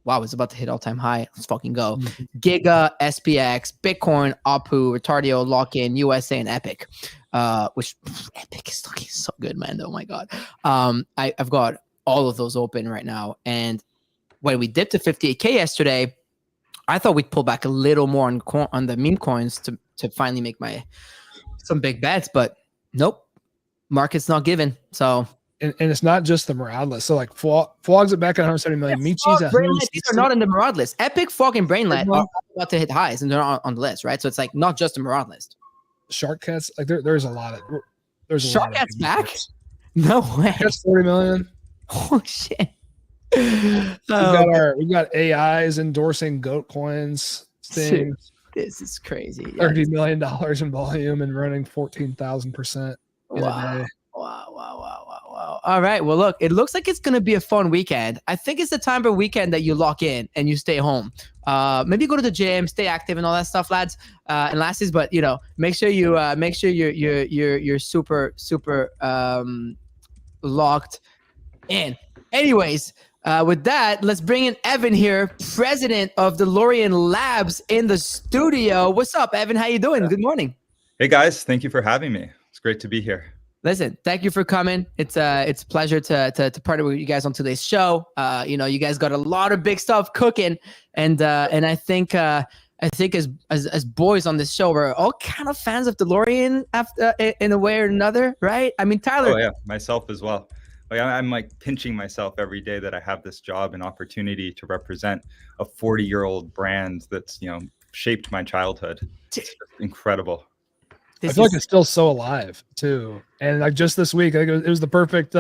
Speaker 1: it's about to hit all-time high. Let's fucking go. Giga, SPX, Bitcoin, Apu, Retardio, Lock-In, USA, and Epic. Which Epic is looking so good, man. Oh my god. I've got all of those open right now. And when we dipped to 58K yesterday, I thought we'd pull back a little more on the meme coins to finally make some big bets, but nope. Market's not given. So
Speaker 3: and it's not just the Murad list. So like Flog's at back at 170 million. Michi's at 160.
Speaker 1: These are not in the Murad list. Epic, Fog, and Brainlet are about to hit highs, and they're not on the list, right? So it's like not just the Murad list.
Speaker 3: Shark Cats, like there's a lot of
Speaker 1: Shark Cats back. No way.
Speaker 3: That's 40 million.
Speaker 1: Oh shit.
Speaker 3: We got AIs endorsing goat coins. Things.
Speaker 1: This is crazy.
Speaker 3: $30 million in volume and running 14,000%.
Speaker 1: Wow. All right. Well, look, it looks like it's going to be a fun weekend. I think it's the time of weekend that you lock in and you stay home. Maybe go to the gym, stay active and all that stuff, lads and lasses. But, make sure you're super locked in. Anyways, with that, let's bring in Evan here, president of DeLorean Labs in the studio. What's up, Evan? How you doing? Good morning.
Speaker 5: Hey, guys. Thank you for having me. It's great to be here.
Speaker 1: Listen, thank you for coming. It's a pleasure to partner with you guys on today's show. You guys got a lot of big stuff cooking, and I think as boys on this show, we're all kind of fans of DeLorean in a way or another, right? I mean, Tyler.
Speaker 5: Oh yeah, myself as well. Like I'm like pinching myself every day that I have this job and opportunity to represent a 40-year-old brand that's shaped my childhood. It's incredible.
Speaker 3: I feel like it's still so alive too, and like just this week, I think it was the perfect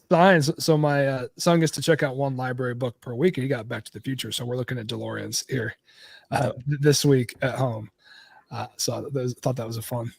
Speaker 3: signs. So my son gets to check out one library book per week, and he got Back to the Future. So we're looking at DeLoreans here this week at home. So I thought that was a fun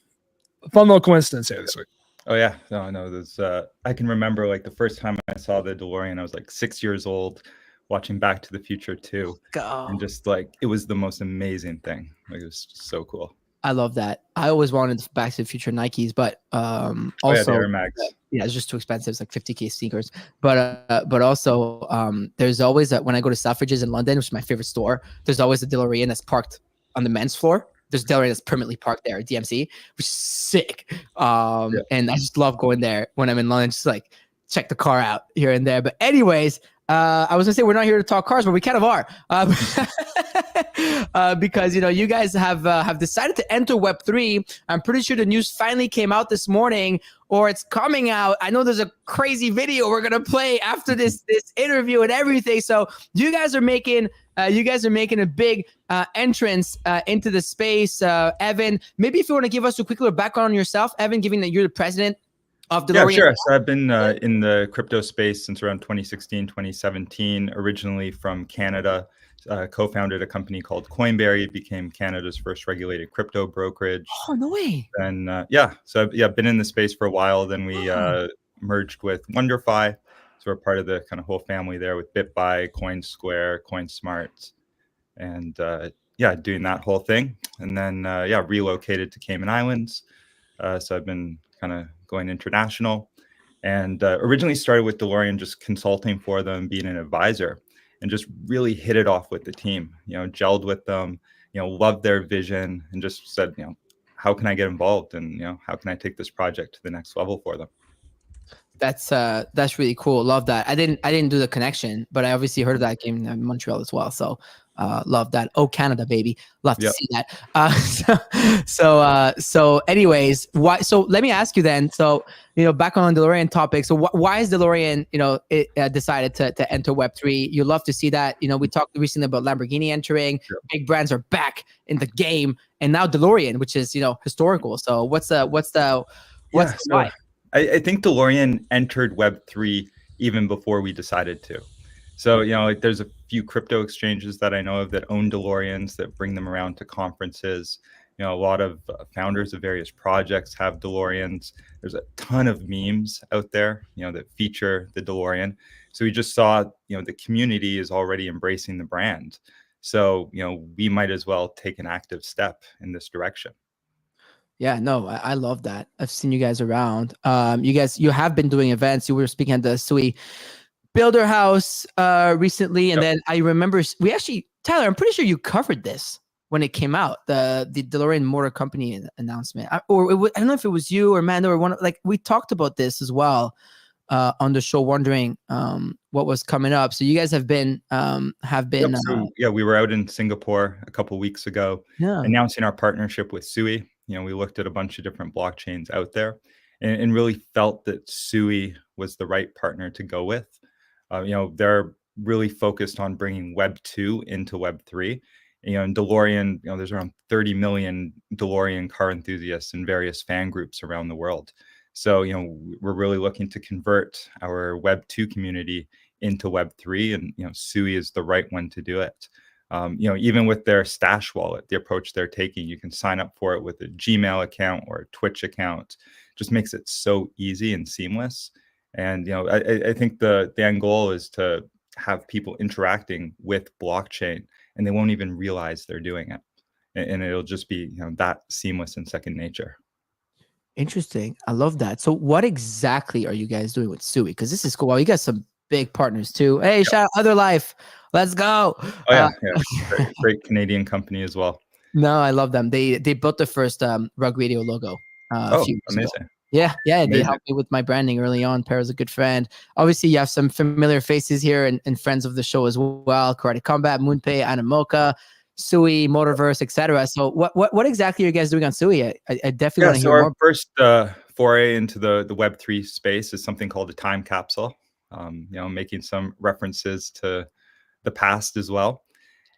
Speaker 3: little coincidence here this week.
Speaker 5: Oh yeah, no, there's I can remember like the first time I saw the DeLorean, I was like 6 years old, watching Back to the Future 2, and just like it was the most amazing thing. Like it was just so cool.
Speaker 1: I love that. I always wanted Back to the Future Nikes, but also
Speaker 5: the Air Max.
Speaker 1: Yeah, it's just too expensive. It's like 50K sneakers. But also there's always when I go to Selfridges in London, which is my favorite store, there's always a DeLorean that's parked on the men's floor. There's a DeLorean that's permanently parked there at DMC, which is sick. And I just love going there when I'm in London, just like check the car out here and there. But anyways, I was gonna say we're not here to talk cars, but we kind of are, because you guys have decided to enter Web3. I'm pretty sure the news finally came out this morning, or it's coming out. I know there's a crazy video we're gonna play after this interview and everything. So you guys are making a big entrance into the space. Evan, maybe if you want to give us a quick little background on yourself, Evan, given that you're the president of DeLorean.
Speaker 5: Yeah, sure. So I've been in the crypto space since around 2016, 2017, originally from Canada. Co-founded a company called Coinberry. It became Canada's first regulated crypto brokerage.
Speaker 1: Oh, no way.
Speaker 5: And so I've been in the space for a while. Then we merged with WonderFi. So we're part of the kind of whole family there with BitBuy, CoinSquare, CoinSmart, and doing that whole thing. And then relocated to Cayman Islands. So I've been kind of going international, and originally started with DeLorean, just consulting for them, being an advisor, and just really hit it off with the team. Gelled with them. Loved their vision, and just said, how can I get involved, and how can I take this project to the next level for them?
Speaker 1: That's really cool. Love that. I didn't do the connection, but I obviously heard of that game in Montreal as well. So love that. Oh, Canada, baby. Love to see that. So anyways, why? So let me ask you then. So back on DeLorean topic. So why is DeLorean decided to enter Web3? You love to see that. We talked recently about Lamborghini entering.
Speaker 5: Sure.
Speaker 1: Big brands are back in the game, and now DeLorean, which is historical. So what's the why?
Speaker 5: I think DeLorean entered Web3 even before we decided to. So, there's a few crypto exchanges that I know of that own DeLoreans, that bring them around to conferences. A lot of founders of various projects have DeLoreans. There's a ton of memes out there, that feature the DeLorean. So we just saw, the community is already embracing the brand. So, we might as well take an active step in this direction.
Speaker 1: Yeah, no, I love that. I've seen you guys around. You have been doing events. You were speaking at the Sui Builder House recently, and then I remember Tyler, I'm pretty sure you covered this when it came out, the DeLorean Motor Company announcement, I don't know if it was you or Mando or one. Like, we talked about this as well on the show, wondering what was coming up. So you guys have been.
Speaker 5: We were out in Singapore a couple of weeks ago, announcing our partnership with Sui. We looked at a bunch of different blockchains out there, and really felt that Sui was the right partner to go with. They're really focused on bringing Web 2 into Web 3. And DeLorean, there's around 30 million DeLorean car enthusiasts in various fan groups around the world. So, we're really looking to convert our Web 2 community into Web 3, and, Sui is the right one to do it. Even with their Stash wallet, the approach they're taking, you can sign up for it with a Gmail account or a Twitch account. Just makes it so easy and seamless. And, I think the end goal is to have people interacting with blockchain, and they won't even realize they're doing it. And it'll just be, that seamless and second nature.
Speaker 1: Interesting. I love that. So what exactly are you guys doing with Sui? Because this is cool. Well, you got some big partners too. Hey, shout out Other Life. Let's go.
Speaker 5: Oh yeah, great Canadian company as well.
Speaker 1: No, I love them. They built the first Rug Radio logo a few years
Speaker 5: amazing.
Speaker 1: ago. Yeah, they helped me with my branding early on. Per's a good friend. Obviously, you have some familiar faces here and friends of the show as well. Karate Combat, Moonpay, Animoca, Sui, Motorverse, etc. So what exactly are you guys doing on Sui? I definitely want to hear more.
Speaker 5: Our first foray into the Web3 space is something called a time capsule. Making some references to the past as well.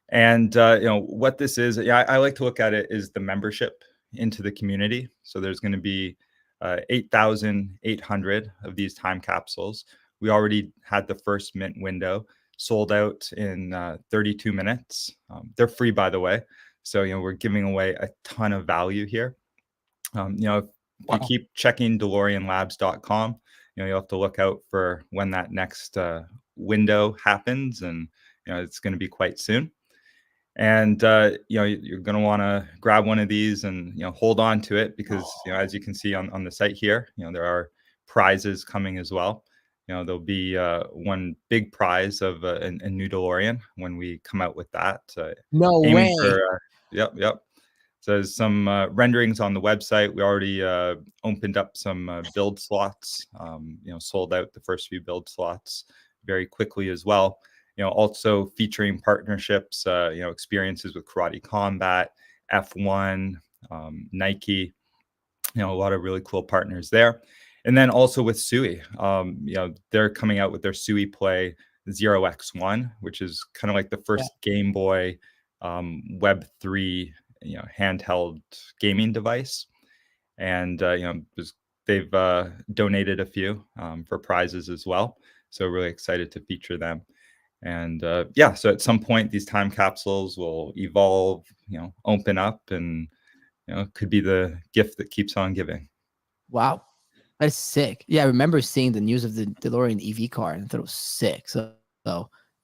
Speaker 5: And what this is, I like to look at it as the membership into the community. So there's going to be 8,800 of these time capsules. We already had the first mint window, sold out in 32 minutes. They're free, by the way. So we're giving away a ton of value here. If you keep checking DeLoreanLabs.com, you'll have to look out for when that next window happens, and it's going to be quite soon. And you're going to want to grab one of these and hold on to it, because as you can see on the site here, there are prizes coming as well. There'll be one big prize of a new DeLorean when we come out with that.
Speaker 1: No way.
Speaker 5: Yep. So there's some renderings on the website. We already opened up some build slots, sold out the first few build slots very quickly as well. Also featuring partnerships, experiences with Karate Combat, F1, Nike, a lot of really cool partners there. And then also with Sui, they're coming out with their Sui Play 0x1, which is kind of like the first Game Boy Web3 handheld gaming device. And they've donated a few for prizes as well, so really excited to feature them. And so at some point these time capsules will evolve, open up, and could be the gift that keeps on giving.
Speaker 1: Wow, that's sick. I remember seeing the news of the DeLorean EV car, and I thought it was sick. So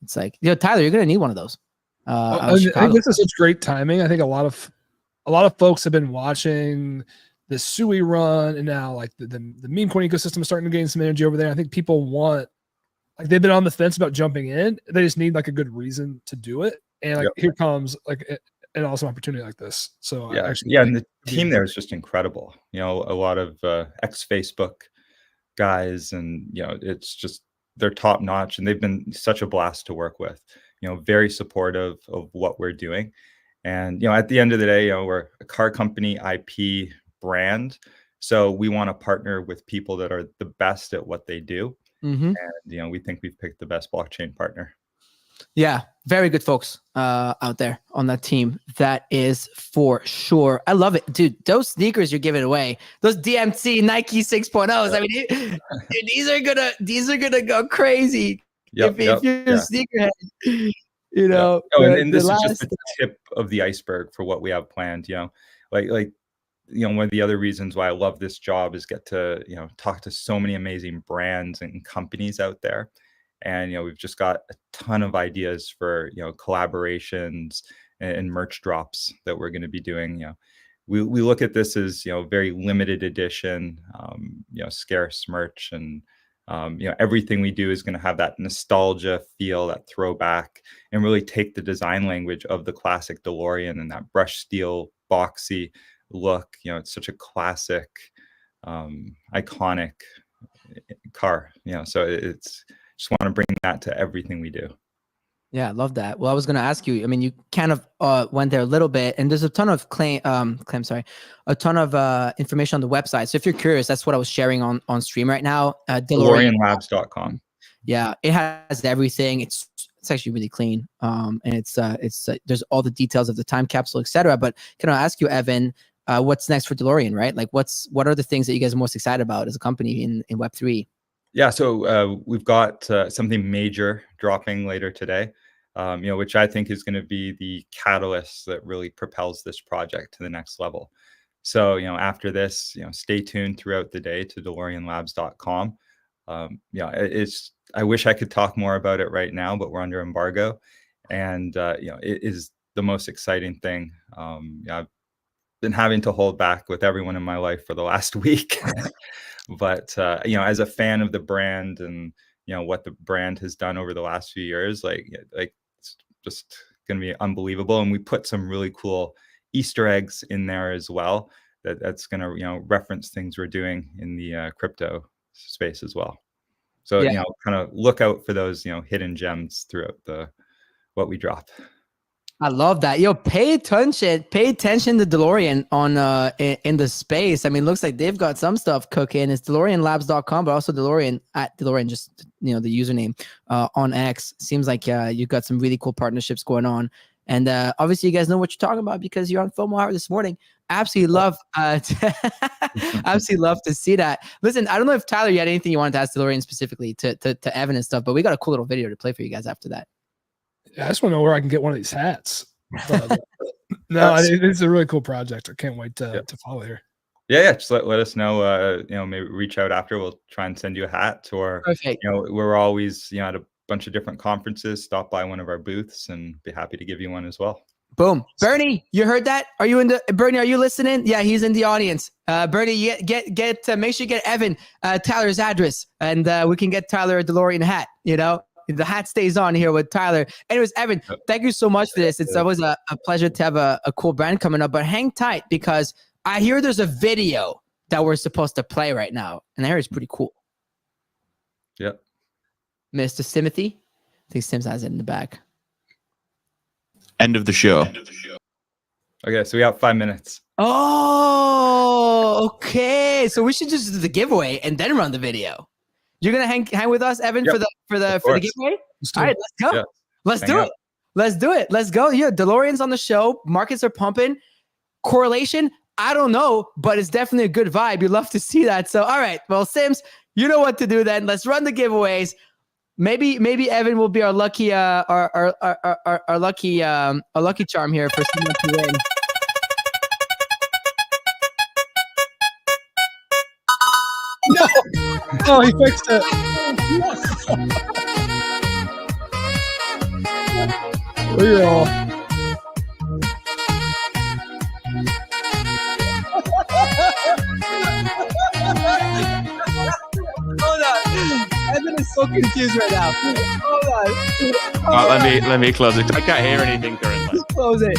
Speaker 1: it's like, Tyler, you're gonna need one of those.
Speaker 3: I think this is such great timing. I think a lot of folks have been watching the Sui run, and now like the meme coin ecosystem is starting to gain some energy over there. I think people want, like, they've been on the fence about jumping in. They just need like a good reason to do it. And like here comes like an awesome opportunity like this. So
Speaker 5: Yeah,
Speaker 3: actually,
Speaker 5: yeah, and the team there is just incredible. You know, a lot of ex-Facebook guys, and you know, it's just they're top notch, and they've been such a blast to work with. You know, very supportive of what we're doing, and you know, at the end of the day, you know, we're a car company, IP brand, so we want to partner with people that are the best at what they do.
Speaker 1: Mm-hmm.
Speaker 5: And you know, we think we've picked the best blockchain partner.
Speaker 1: Yeah, very good folks out there on that team. That is for sure. I love it, dude. Those sneakers you're giving away, those DMC Nike 6.0s. I mean, dude, these are gonna go crazy. If you're a sneakerhead, you know.
Speaker 5: Oh, and this is just the tip of the iceberg for what we have planned. You know, like you know, one of the other reasons why I love this job is get to, you know, talk to so many amazing brands and companies out there. And, you know, we've just got a ton of ideas for, you know, collaborations and merch drops that we're going to be doing. You know, we look at this as, you know, very limited edition, you know, scarce merch, and, you know, everything we do is going to have that nostalgia feel, that throwback, and really take the design language of the classic DeLorean and that brush steel boxy look. You know, it's such a classic, iconic car, you know, so it's just want to bring that to everything we do.
Speaker 1: Yeah, I love that. Well, I was going to ask you, I mean, you kind of went there a little bit, and there's a ton of a ton of information on the website. So if you're curious, that's what I was sharing on stream right now.
Speaker 5: DeLoreanLabs.com.
Speaker 1: Yeah, it has everything. It's actually really clean. And it's there's all the details of the time capsule, etc. But can I ask you, Evan, what's next for DeLorean, right? Like what are the things that you guys are most excited about as a company in Web3?
Speaker 5: Yeah, so we've got something major dropping later today, you know, which I think is going to be the catalyst that really propels this project to the next level. So, you know, after this, you know, stay tuned throughout the day to DeLoreanLabs.com. Yeah, I wish I could talk more about it right now, but we're under embargo, and you know, it is the most exciting thing. Yeah, I've been having to hold back with everyone in my life for the last week. But you know, as a fan of the brand, and you know what the brand has done over the last few years, like it's just going to be unbelievable. And we put some really cool Easter eggs in there as well. That's going to, you know, reference things we're doing in the crypto space as well. So you know, kind of look out for those, you know, hidden gems throughout what we drop.
Speaker 1: I love that. Yo, pay attention to DeLorean on in the space. I mean, looks like they've got some stuff cooking. It's DeLoreanLabs.com, but also DeLorean at DeLorean, just, you know, the username on X. Seems like you've got some really cool partnerships going on. And obviously you guys know what you're talking about because you're on FOMO Hour this morning. Absolutely love absolutely love to see that. Listen, I don't know if Tyler, you had anything you wanted to ask DeLorean specifically to Evan and stuff, but we got a cool little video to play for you guys after that.
Speaker 3: Yeah, I just want to know where I can get one of these hats. No, it's a really cool project. I can't wait to follow here.
Speaker 5: Yeah, just let us know. You know, maybe reach out after. We'll try and send you a hat, or
Speaker 1: Perfect.
Speaker 5: You know, we're always, you know, at a bunch of different conferences. Stop by one of our booths, and be happy to give you one as well.
Speaker 1: Boom, Bernie, you heard that? Are you in the Bernie? Are you listening? Yeah, he's in the audience. Bernie, get make sure you get Evan Tyler's address, and we can get Tyler a DeLorean hat. You know, the hat stays on here with Tyler. Anyways, Evan, thank you so much for this. It's always a pleasure to have a cool brand coming up. But hang tight, because I hear there's a video that we're supposed to play right now, and I hear it's pretty cool.
Speaker 5: Yep.
Speaker 1: Mr. Timothy, I think Sims has it in the back.
Speaker 6: End of the show.
Speaker 5: Okay, so we have 5 minutes.
Speaker 1: Oh, okay. So we should just do the giveaway and then run the video. You're gonna hang with us, Evan, for the giveaway. All right, let's go. Yeah. Let's do it. Let's go. Yeah, DeLorean's on the show. Markets are pumping. Correlation, I don't know, but it's definitely a good vibe. You love to see that. So, all right. Well, Sims, you know what to do then. Let's run the giveaways. Maybe Evan will be our lucky lucky charm here for someone to win.
Speaker 3: No! Oh, he fixed it. We're all.
Speaker 1: Hold on. Evan is so confused right now. Hold on.
Speaker 6: Let me close it. I can't hear anything currently.
Speaker 1: Just close it.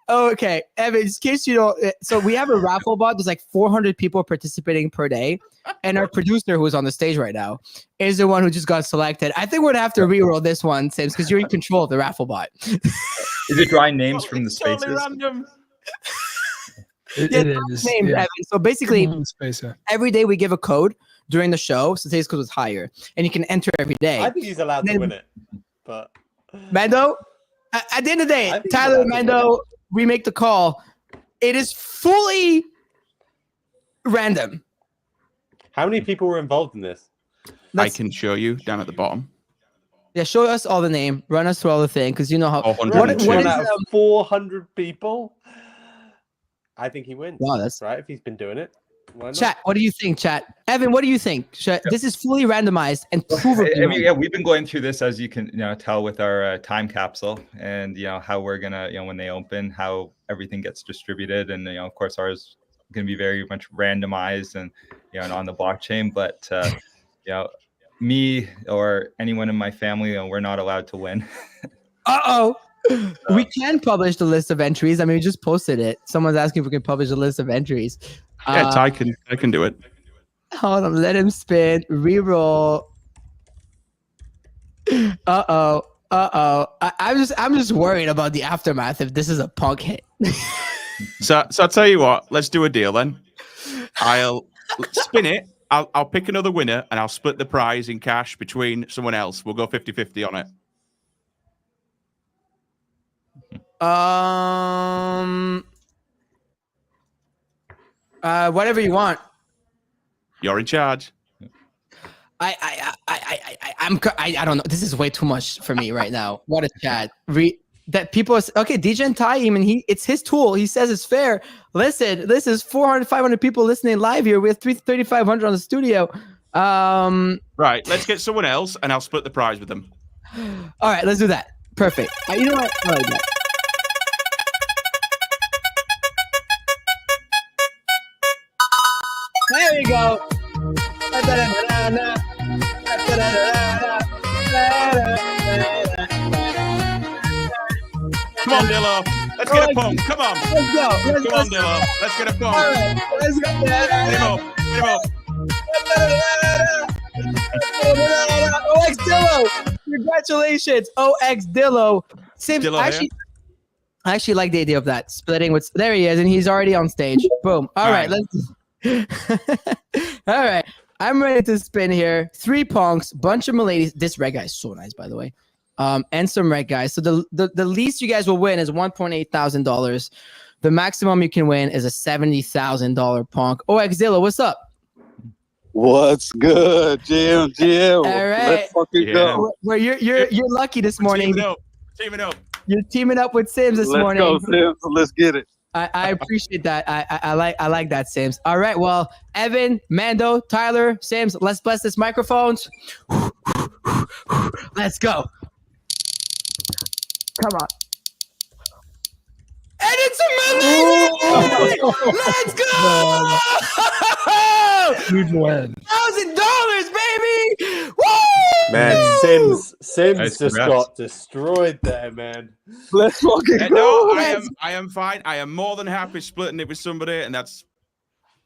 Speaker 1: Oh, okay, Evan, in case you don't, so we have a raffle bot. There's like 400 people participating per day, and our producer, who's on the stage right now, is the one who just got selected. I think we're gonna have to reroll this one, Sims, because you're in control of the raffle bot.
Speaker 5: Is it drawing names from the spaces?
Speaker 6: Totally random.
Speaker 3: It is.
Speaker 1: Names,
Speaker 3: Yeah.
Speaker 1: Evan. So basically,
Speaker 3: Space, yeah.
Speaker 1: every day we give a code during the show. So today's code was higher, and you can enter every day.
Speaker 2: I think he's allowed to win it, but
Speaker 1: Mando, at the end of the
Speaker 2: I
Speaker 1: day,
Speaker 2: think
Speaker 1: Tyler
Speaker 2: he's allowed to
Speaker 1: Mando, we make the call. It is fully random.
Speaker 2: how many people were involved in this?
Speaker 6: I can show you down at the bottom.
Speaker 1: Yeah, show us all the name. Run us through all the thing, because you know how.
Speaker 6: 102.
Speaker 1: What
Speaker 2: One
Speaker 1: is,
Speaker 2: out of 400 people. I think he wins.
Speaker 1: Wow, that's
Speaker 2: right. If he's been doing it, why not?
Speaker 1: chat? What do you think, chat? Evan, what do you think? This is fully randomized and provably.
Speaker 5: I mean, yeah, we've been going through this, as you can tell, with our time capsule, and how we're gonna when they open, how everything gets distributed, and of course ours is gonna be very much randomized and and on the blockchain. But me or anyone in my family, we're not allowed to win.
Speaker 1: We can publish the list of entries. I mean, we just posted it. Someone's asking if we can publish a list of entries.
Speaker 6: Yeah, I can do it.
Speaker 1: Hold on, let him spin. Reroll. I'm just worried about the aftermath if this is a punk hit.
Speaker 6: So I'll tell you what. Let's do a deal then. I'll spin it. I'll pick another winner and I'll split the prize in cash between someone else. We'll go 50-50 on it.
Speaker 1: Whatever you want.
Speaker 6: You're in charge.
Speaker 1: I don't know. This is way too much for me right now. What a chat. That people okay, DJ and Ty, it's his tool. He says it's fair. Listen, this is 400, 500 people listening live here. We have 3,500 on the studio.
Speaker 6: Right, let's get someone else and I'll split the prize with them.
Speaker 1: All right, let's do that. Perfect. You know what? I like that. There you go.
Speaker 6: Come on, Dillo. Let's get a pump. Come on.
Speaker 1: Let's go.
Speaker 6: Come on, Dillo. Let's get a pump.
Speaker 1: All right, let's go.
Speaker 6: Get him up. Get him up.
Speaker 1: OX Dillo. Congratulations, OX Dillo. Sims,
Speaker 6: Dillo
Speaker 1: I actually like the idea of that. Splitting with there he is, and he's already on stage. Boom. All right, let's all right. I'm ready to spin here. 3 punks, bunch of miladies. This red guy is so nice, by the way. And some red guys. So the least you guys will win is $1.8 thousand. The maximum you can win is a $70,000 punk. OX Dillo, what's up?
Speaker 7: What's good, Jim?
Speaker 1: All right.
Speaker 7: Let's fucking go.
Speaker 1: Where you're lucky this morning.
Speaker 6: Teaming up.
Speaker 1: You're teaming up with Sims this morning.
Speaker 7: Let's go, Sims. Let's get it.
Speaker 1: I appreciate that. I like that, Sims. All right. Well, Evan, Mando, Tyler, Sims, let's bless this microphones. Let's go. Come on. And it's a million! Let's go!
Speaker 3: Huge win.
Speaker 1: $1,000, baby! Woo!
Speaker 2: Man, Sims
Speaker 5: Nice,
Speaker 2: just
Speaker 5: congrats.
Speaker 2: got destroyed there, man.
Speaker 7: Let's fucking
Speaker 6: No,
Speaker 7: go.
Speaker 6: I am fine. I am more than happy splitting it with somebody, and that's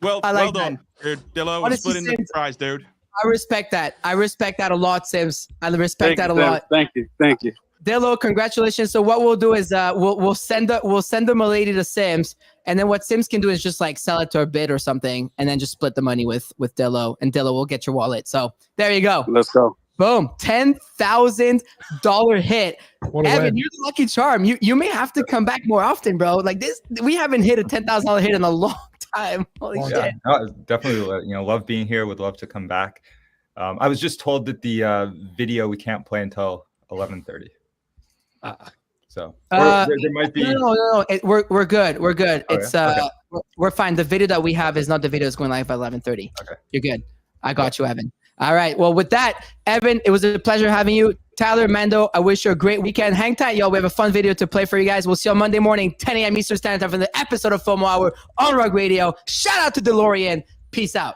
Speaker 6: well done, dude. Dillo, we're splitting the prize, dude.
Speaker 1: I respect that. I respect that a lot, Sims. I respect that a lot.
Speaker 7: Thank you.
Speaker 1: Dillo, congratulations. So what we'll do is we'll send the milady to Sims, and then what Sims can do is just like sell it to a bid or something, and then just split the money with Dillo, and Dillo will get your wallet. So there you go.
Speaker 7: Let's go.
Speaker 1: Boom, $10,000 hit. Evan, you're the lucky charm. You may have to come back more often, bro. Like this, we haven't hit a $10,000 hit in a long time. Holy shit!
Speaker 5: No, definitely. Love being here. Would love to come back. I was just told that the video we can't play until 11:30. So there might be.
Speaker 1: No. We're good. We're good.
Speaker 5: Oh,
Speaker 1: it's
Speaker 5: yeah? Okay.
Speaker 1: we're fine. The video that we have is not the video that's going live at 11:30.
Speaker 5: Okay.
Speaker 1: You're good. I got you, Evan. All right. Well, with that, Evan, it was a pleasure having you. Tyler, Mando, I wish you a great weekend. Hang tight, y'all. We have a fun video to play for you guys. We'll see you on Monday morning, 10 a.m. Eastern Standard Time for the episode of FOMO Hour on Rug Radio. Shout out to DeLorean. Peace out.